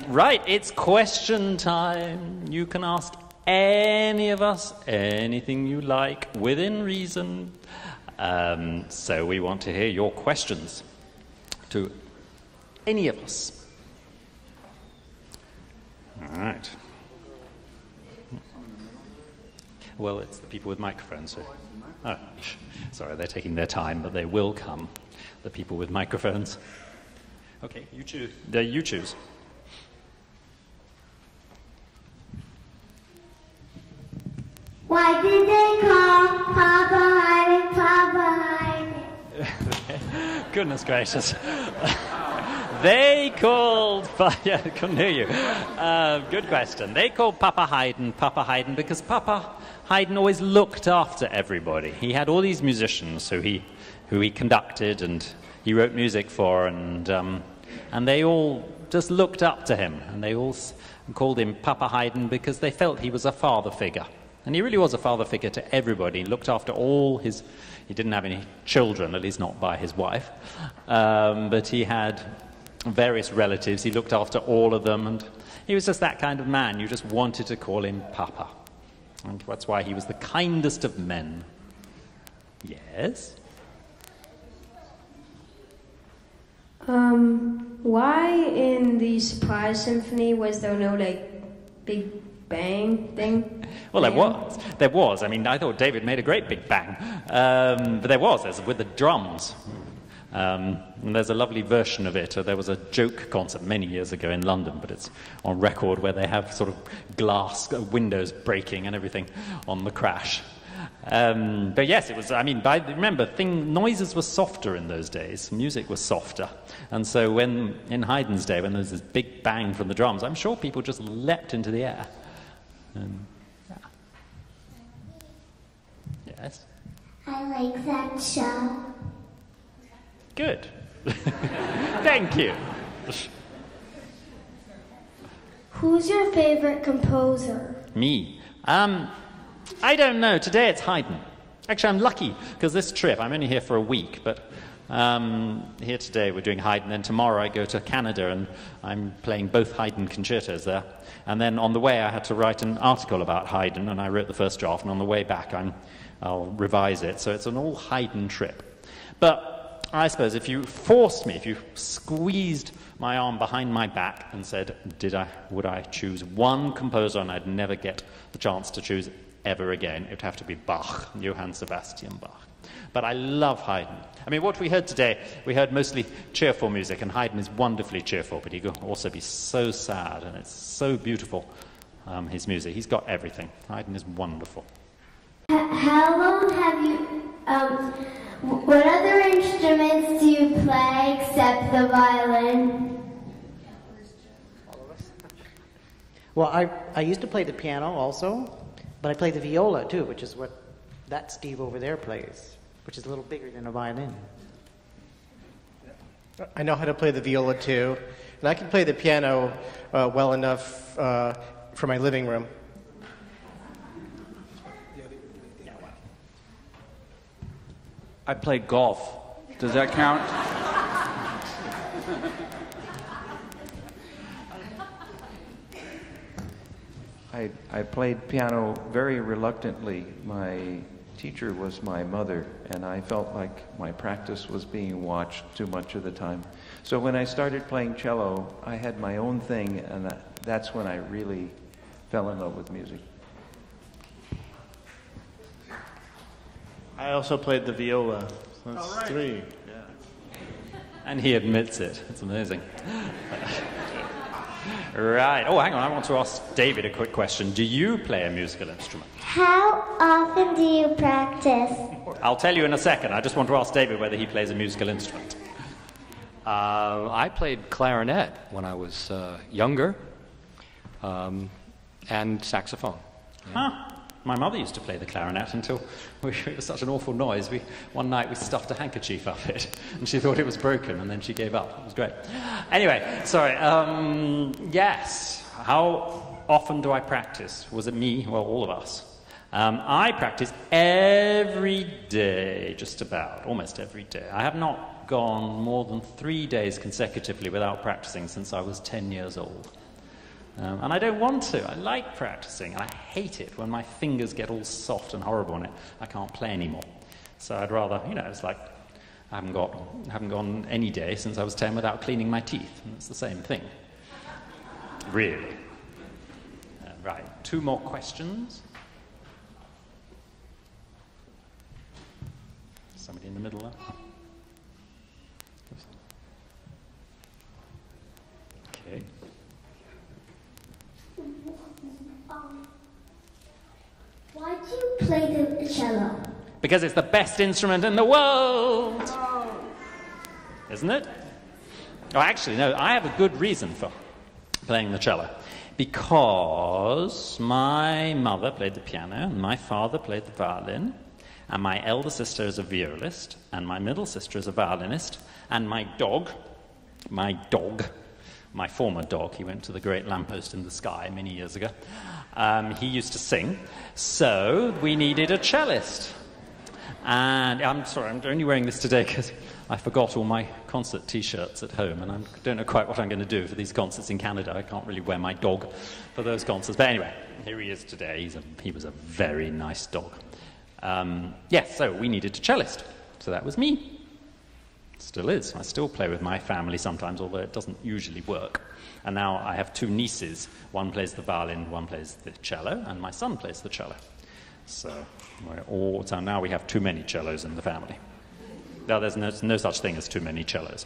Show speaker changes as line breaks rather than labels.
Right, it's question time. You can ask any of us anything you like, within reason. So we want to hear your questions to any of us. All right. Well, it's the people with microphones. So. Oh, sorry, they're taking their time, but they will come. The people with microphones. Okay, you choose. You choose.
Why did they call Papa Haydn?
Goodness gracious. They called... Yeah, I couldn't hear you. Good question. They called Papa Haydn because Papa Haydn always looked after everybody. He had all these musicians who he conducted and he wrote music for, and they all just looked up to him, and they all called him Papa Haydn because they felt he was a father figure. And he really was a father figure to everybody. He looked after all his... He didn't have any children, at least not by his wife, but he had various relatives. He looked after all of them, and he was just that kind of man. You just wanted to call him Papa. And that's why he was the kindest of men. Yes?
Why in the Surprise Symphony was there no, big bang thing?
Well, there was. I mean, I thought David made a great big bang. But there was, with the drums. And there's a lovely version of it. There was a joke concert many years ago in London, but it's on record, where they have sort of glass windows breaking and everything on the crash. But yes, it was, I mean, remember, noises were softer in those days. Music was softer. And so in Haydn's day, when there was this big bang from the drums, I'm sure people just leapt into the air. Yeah. Yes?
I like that show.
Good. Thank you.
Who's your favorite composer?
Me? I don't know. Today it's Haydn. Actually, I'm lucky, because this trip, I'm only here for a week, but here today we're doing Haydn, and tomorrow I go to Canada, and I'm playing both Haydn concertos there. And then on the way I had to write an article about Haydn, and I wrote the first draft, and on the way back I'll revise it. So it's an all Haydn trip. But I suppose if you forced me, if you squeezed my arm behind my back and said, would I choose one composer and I'd never get the chance to choose ever again, it would have to be Bach, Johann Sebastian Bach. But I love Haydn. I mean, what we heard today, we heard mostly cheerful music, and Haydn is wonderfully cheerful, but he can also be so sad, and it's so beautiful, his music. He's got everything. Haydn is wonderful.
How long have you... what other instruments do you play except the violin?
Well, I used to play the piano also, but I play the viola too, which is what that Steve over there plays, which is a little bigger than a violin.
I know how to play the viola too, and I can play the piano well enough for my living room.
I played golf. Does that count?
I played piano very reluctantly. My teacher was my mother, and I felt like my practice was being watched too much of the time. So when I started playing cello, I had my own thing, and that's when I really fell in love with music.
I also played the viola. So that's
right.
3. Yeah.
And he admits it. It's amazing. Right. Oh, hang on. I want to ask David a quick question. Do you play a musical instrument?
How often do you practice?
I'll tell you in a second. I just want to ask David whether he plays a musical instrument.
I played clarinet when I was younger, and saxophone. Yeah.
Huh. My mother used to play the clarinet until it was such an awful noise. One night we stuffed a handkerchief up it, and she thought it was broken, and then she gave up. It was great. Anyway, sorry. Yes. How often do I practice? Was it me? Well, all of us. I practice every day, just about, almost every day. I have not gone more than 3 days consecutively without practicing since I was 10 years old. And I don't want to. I like practicing. I hate it when my fingers get all soft and horrible on it. I can't play anymore. So I'd rather, it's like I haven't gone any day since I was 10 without cleaning my teeth. And it's the same thing. Really. Right, 2 more questions. Somebody in the middle there. Okay.
Why do you play the cello?
Because it's the best instrument in the world! Isn't it? Oh, actually, no, I have a good reason for playing the cello. Because my mother played the piano, and my father played the violin, and my elder sister is a violist, and my middle sister is a violinist, and my former dog, he went to the great lamppost in the sky many years ago, he used to sing, so we needed a cellist. And I'm sorry, I'm only wearing this today because I forgot all my concert T-shirts at home, and I don't know quite what I'm going to do for these concerts in Canada. I can't really wear my dog for those concerts. But anyway, here he is today. He was a very nice dog. Yes, so we needed a cellist. So that was me. Still is. I still play with my family sometimes, although it doesn't usually work. And now I have 2 nieces. One plays the violin, one plays the cello, and my son plays the cello. So now we have too many cellos in the family. No, there's no such thing as too many cellos.